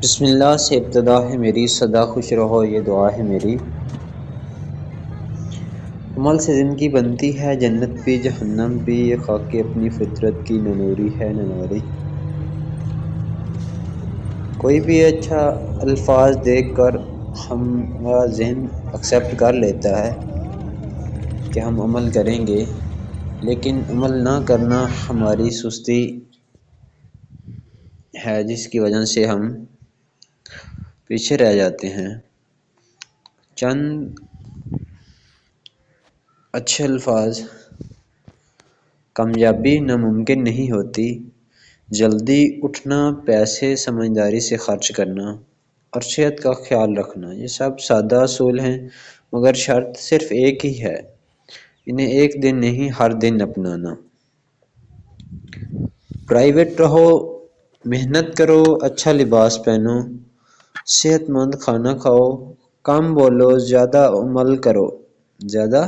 بسم اللہ سے ابتدا ہے میری، سدا خوش رہو یہ دعا ہے میری۔ عمل سے زندگی بنتی ہے، جنت بھی جہنم بھی، یہ خاک اپنی فطرت کی نہ نوری ہے نہ ناری۔ کوئی بھی اچھا الفاظ دیکھ کر ہمارا ذہن ایکسیپٹ کر لیتا ہے کہ ہم عمل کریں گے، لیکن عمل نہ کرنا ہماری سستی ہے، جس کی وجہ سے ہم پیچھے رہ جاتے ہیں۔ چند اچھے الفاظ: کامیابی ناممکن نہیں ہوتی، جلدی اٹھنا، پیسے سمجھداری سے خرچ کرنا اور صحت کا خیال رکھنا، یہ سب سادہ اصول ہیں، مگر شرط صرف ایک ہی ہے، انہیں ایک دن نہیں ہر دن اپنانا۔ پرائیویٹ رہو، محنت کرو، اچھا لباس پہنو، صحت مند کھانا کھاؤ، کم بولو، زیادہ عمل کرو، زیادہ